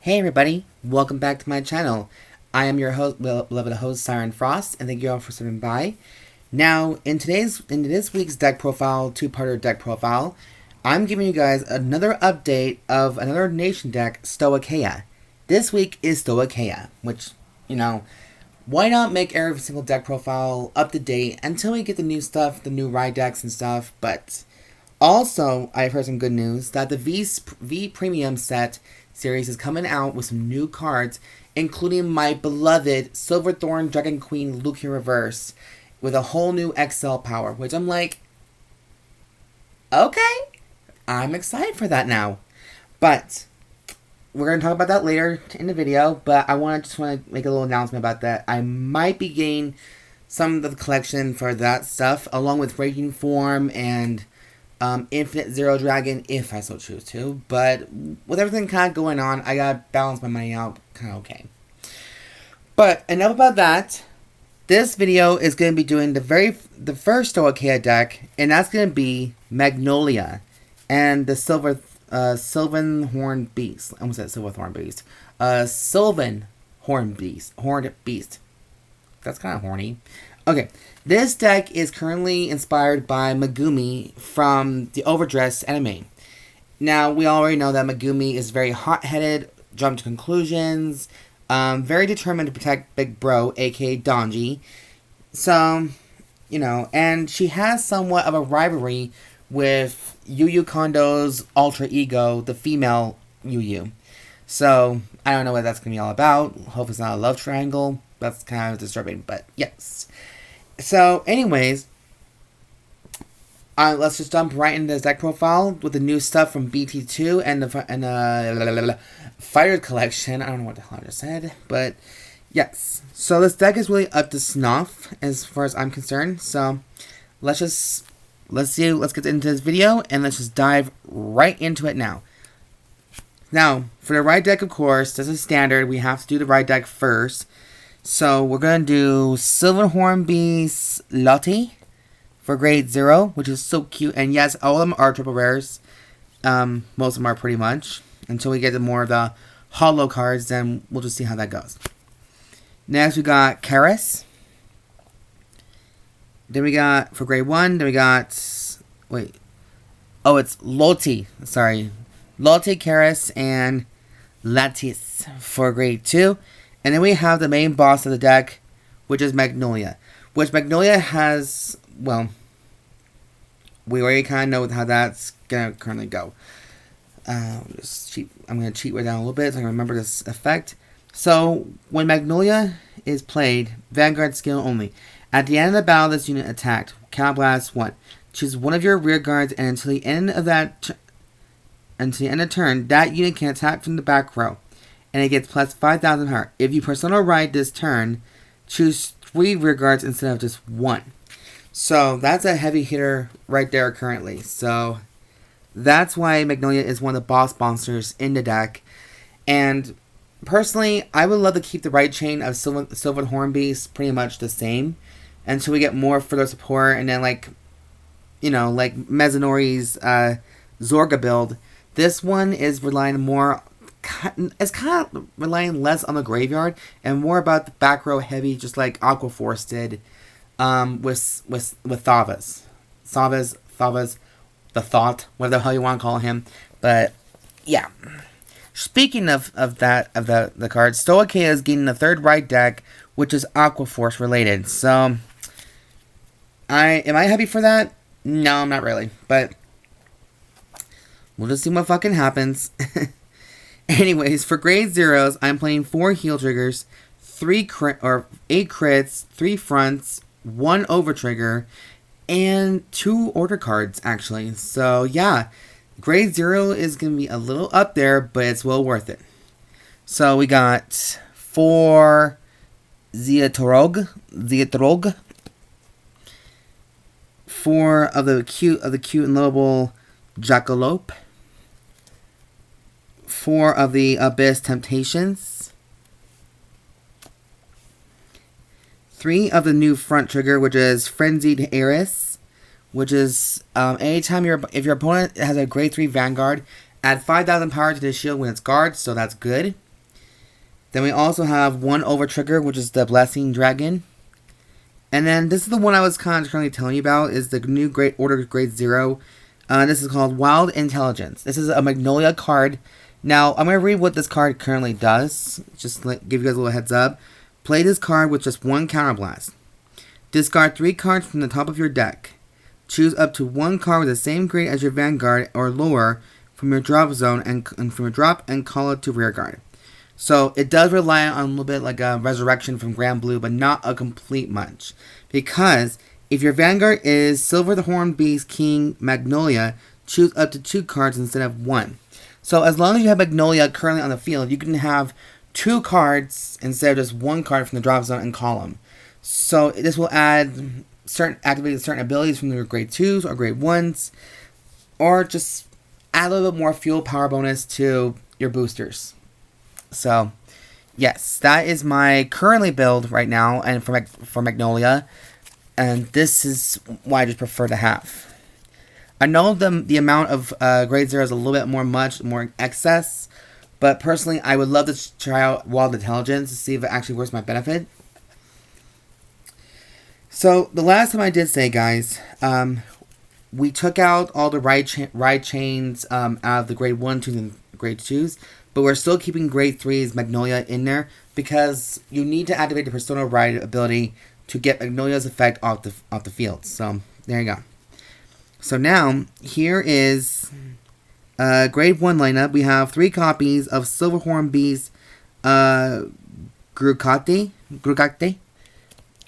Hey everybody, welcome back to my channel. I am your host, beloved host, Siren Frost, and thank you all for stopping by. Now, in this week's deck profile, two-parter deck profile, I'm giving you guys another update of another nation deck, Stoicheia. This week is Stoicheia, which, why not make every single deck profile up to date until we get the new stuff, the new ride decks and stuff, but also, I've heard some good news that the V Premium set series is coming out with some new cards, including my beloved Silverthorn Dragon Queen Luke in reverse with a whole new XL power, which I'm like, okay, I'm excited for that now. But we're going to talk about that later in the video, but I just want to make a little announcement about that. I might be getting some of the collection for that stuff, along with Raging Form and Infinite Zero Dragon, if I so choose to. But with everything kind of going on, I gotta balance my money out kind of okay. But enough about that. This video is going to be doing the first Stoicheia deck, and that's going to be Magnolia and the Sylvan Horned Beast. I almost said Silverthorn Beast. Sylvan Horned Beast. That's kind of horny. Okay, this deck is currently inspired by Megumi from the Overdressed anime. Now, we already know that Megumi is very hot-headed, jump to conclusions, very determined to protect Big Bro, aka Donji. So, and she has somewhat of a rivalry with Yu Yu Kondo's alter ego, the female Yu Yu. So, I don't know what that's going to be all about. Hope it's not a love triangle. That's kind of disturbing, but yes. So, anyways, let's just jump right into this deck profile with the new stuff from BT2 and the Fire Collection. I don't know what the hell I just said, but yes. So this deck is really up to snuff as far as I'm concerned. So let's get into this video and let's just dive right into it now. Now, for the ride deck, of course, this is standard. We have to do the ride deck first. So we're going to do Silverhorn Beast Lotte for grade 0, which is so cute. And yes, all of them are triple rares. Most of them are pretty much. Until we get to more of the holo cards, then we'll just see how that goes. Next we got Charis. Then we got, for grade 1, then we got, it's Lotte. Sorry. Lotte, Charis, and Lattice for grade 2. And then we have the main boss of the deck, which is Magnolia. Which Magnolia has, well, we already kind of know how that's going to currently go. I'm going to cheat right down a little bit so I can remember this effect. So, when Magnolia is played, Vanguard skill only. At the end of the battle this unit attacked, Counterblast 1. Choose one of your rear guards and until the end of the turn, that unit can attack from the back row. And it gets plus 5,000 heart. If you persona ride this turn, choose 3 rear guards instead of just 1. So that's a heavy hitter right there currently. So that's why Magnolia is one of the boss monsters in the deck. And personally, I would love to keep the right chain of Sylvan Horn Beast pretty much the same until we get more further support. And then like Mezanori's Zorga build. This one is relying more. It's kind of relying less on the graveyard and more about the back row heavy, just like Aquaforce did with Thavas. Thavas, the Thought, whatever the hell you want to call him. But yeah. Speaking of the card, Stoicheia is getting the third ride deck, which is Aquaforce related. So am I happy for that? No, I'm not really. But we'll just see what fucking happens. Anyways, for grade 0s, I'm playing 4 heal triggers, 8 crits, 3 fronts, 1 over trigger, and 2 order cards, actually. So, yeah, grade 0 is going to be a little up there, but it's well worth it. So, we got 4 Ziatorog, 4 of the cute and lovable Jackalope, 4 of the Abyss Temptations, 3 of the new front trigger, which is Frenzied Heiress, which is anytime if your opponent has a grade 3 Vanguard, add 5,000 power to the shield when it's guard, so that's good. Then we also have one over trigger, which is the Blessing Dragon. And then this is the one I was currently telling you about, is the new Great Order Grade 0. This is called Wild Intelligence. This is a Magnolia card. Now, I'm going to read what this card currently does. Just to give you guys a little heads up. Play this card with just one counterblast. Discard 3 cards from the top of your deck. Choose up to 1 card with the same grade as your Vanguard or lower from your drop zone and from your drop and call it to rearguard. So it does rely on a little bit like a Resurrection from Grand Blue, but not a complete much. Because if your Vanguard is Silver the Horned Beast King Magnolia, choose up to 2 cards instead of 1. So as long as you have Magnolia currently on the field, you can have 2 cards instead of just 1 card from the drop zone and call them. So this will add activate certain abilities from your grade 2s or grade 1s, or just add a little bit more fuel power bonus to your boosters. So, yes, that is my currently build right now, and for Magnolia, and this is what I just prefer to have. I know the amount of grade 0 is a little bit more excess, but personally, I would love to try out Wild Intelligence to see if it actually works my benefit. So, the last time I did say, guys, we took out all the ride chains out of the grade 1, 2, and grade 2s. But we're still keeping grade 3's Magnolia in there because you need to activate the Persona Ride ability to get Magnolia's effect off the field. So, there you go. So now, here is grade 1 lineup. We have 3 copies of Silverhorn Beast Kroucotte.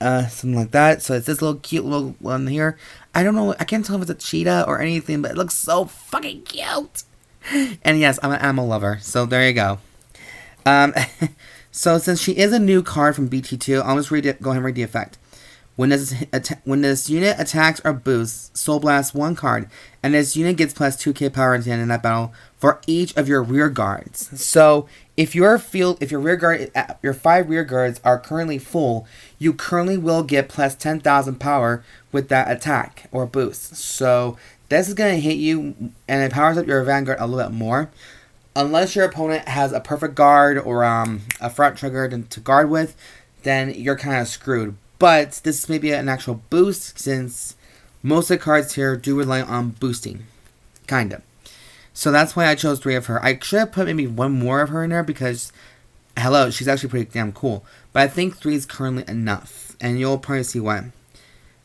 Something like that. So it's this little cute little one here. I don't know. I can't tell if it's a cheetah or anything, but it looks so fucking cute. And yes, I'm an animal lover. So there you go. So since she is a new card from BT2, I'll just go ahead and read the effect. When this unit attacks or boosts, Soul Blast 1 card, and this unit gets plus 2k power into in that battle for each of your rear guards. So if your 5 rear guards are currently full, you currently will get plus 10,000 power with that attack or boost. So this is going to hit you, and it powers up your Vanguard a little bit more. Unless your opponent has a perfect guard or a front trigger to guard with, then you're kind of screwed. But this may be an actual boost, since most of the cards here do rely on boosting. Kind of. So that's why I chose 3 of her. I should have put maybe 1 more of her in there because, hello, she's actually pretty damn cool. But I think 3 is currently enough, and you'll probably see why.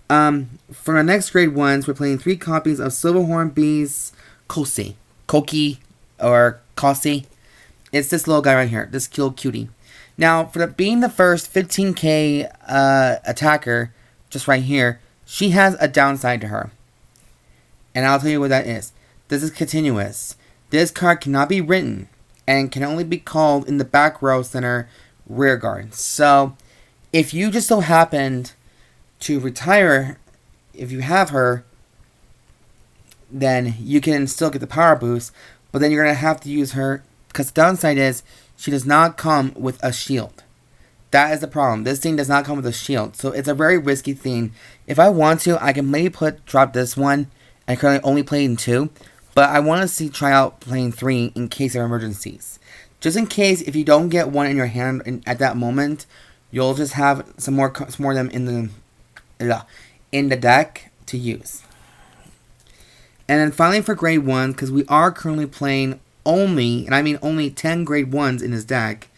For our next grade 1s, we're playing 3 copies of Silverhorn Beast Koocy. Or Koocy. It's this little guy right here. This little cutie. Now, for being the first 15k attacker, just right here, she has a downside to her. And I'll tell you what that is. This is continuous. This card cannot be written, and can only be called in the back row center rear guard. So, if you just so happened to retire, if you have her, then you can still get the power boost, but then you're going to have to use her, because the downside is, she does not come with a shield. That is the problem. This thing does not come with a shield, so it's a very risky thing. If I want to, I can maybe drop this one, and currently only play in 2, but I want to try out playing 3 in case of emergencies. Just in case, if you don't get one in your hand at that moment, you'll just have some more of them in the deck to use. And then finally for grade 1, because we are currently playing only, and I mean only 10 grade 1s in his deck,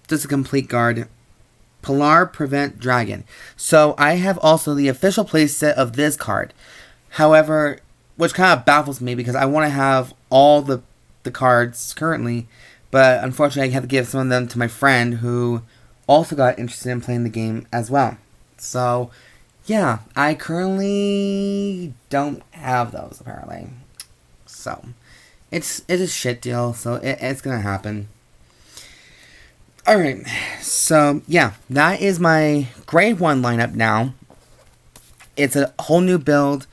just a complete guard, Planar Prevent Dragon. So I have also the official playset of this card. However, which kind of baffles me because I want to have all the cards currently, but unfortunately I have to give some of them to my friend who also got interested in playing the game as well. So, yeah, I currently don't have those apparently. So, it's a shit deal, so it's gonna happen. Alright, so yeah, that is my grade 1 lineup now. It's a whole new build.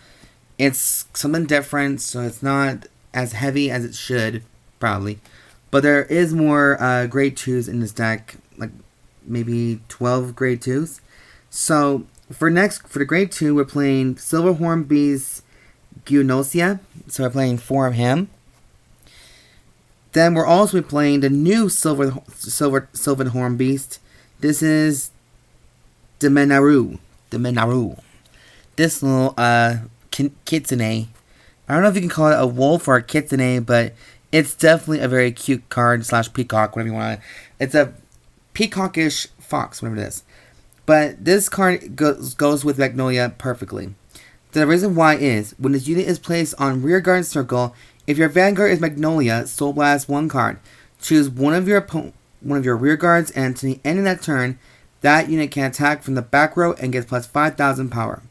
It's something different, so it's not as heavy as it should, probably. But there is more grade 2s in this deck, like maybe 12 grade 2s. So, for the grade 2, we're playing Silverhorn Beast Giunosla. So we're playing 4 of him. Then we're also playing the new Sylvan Horn Beast. This is Damainaru. This little kitsune. I don't know if you can call it a wolf or a kitsune, but it's definitely a very cute card / peacock, whatever you want to. It's a peacockish fox, whatever it is. But this card goes with Magnolia perfectly. The reason why is, when this unit is placed on rearguard circle, if your Vanguard is Magnolia, Soul Blast 1 card. Choose one of your rearguards, and to the end of that turn, that unit can attack from the back row and gets plus 5,000 power.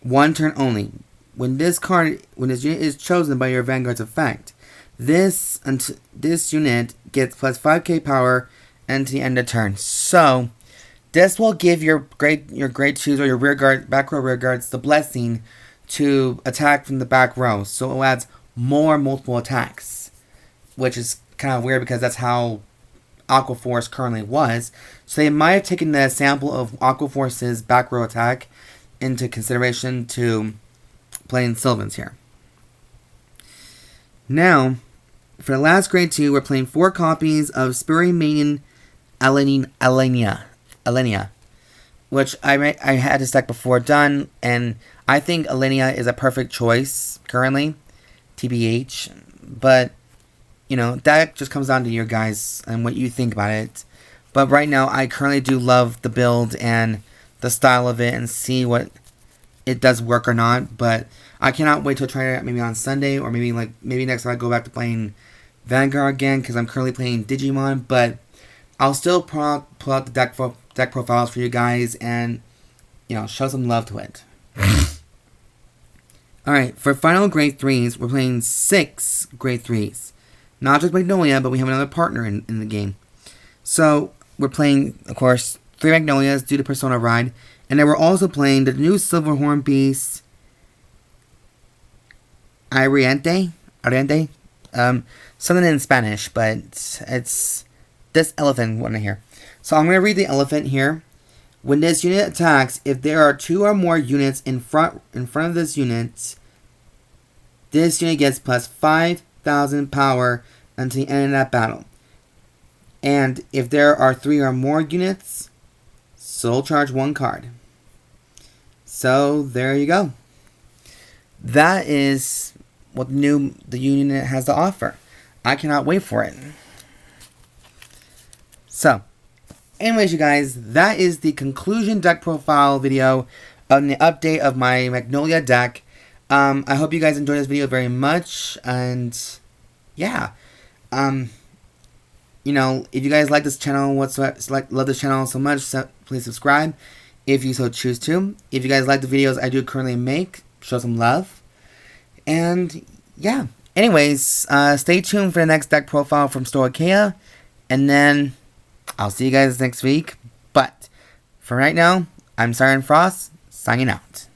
1 turn only. When this unit is chosen by your Vanguard's effect, this unit gets plus 5k power until the end of turn. So this will give your grade 2s or your back row rearguards the blessing to attack from the back row. So it adds more multiple attacks, which is kind of weird because that's how Aquaforce currently was. So they might have taken the sample of Aquaforce's back row attack into consideration to playing Sylvans here. Now, for the last grade 2, we're playing 4 copies of Spurring Maiden Ellenia, which I had this deck before done, and I think Ellenia is a perfect choice currently, TBH, but, you know, that just comes down to your guys and what you think about it. But right now, I currently do love the build and the style of it and see what it does work or not, but I cannot wait to try it maybe on Sunday, or maybe next time I go back to playing Vanguard again, because I'm currently playing Digimon, but I'll still pull out the deck profiles for you guys and, you know, show some love to it. Alright, for final grade 3s, we're playing 6 grade 3s. Not just Magnolia, but we have another partner in the game. So, we're playing, of course, 3 Magnolias due to Persona Ride, and then we're also playing the new Silverhorn Beast, Heiress, something in Spanish, but it's this elephant one here. So I'm going to read the elephant here. When this unit attacks, if there are 2 or more units in front of this unit gets plus 5,000 power until the end of that battle. And if there are 3 or more units, soul charge 1 card. So there you go. That is what the unit has to offer. I cannot wait for it. So, anyways, you guys, that is the conclusion deck profile video on the update of my Magnolia deck. I hope you guys enjoyed this video very much, and yeah, you know, if you guys like this channel, love this channel so much, please subscribe if you so choose to. If you guys like the videos I do currently make, show some love. And yeah, anyways, stay tuned for the next deck profile from Stoicheia, and then I'll see you guys next week. But for right now, I'm Siren Frost, signing out.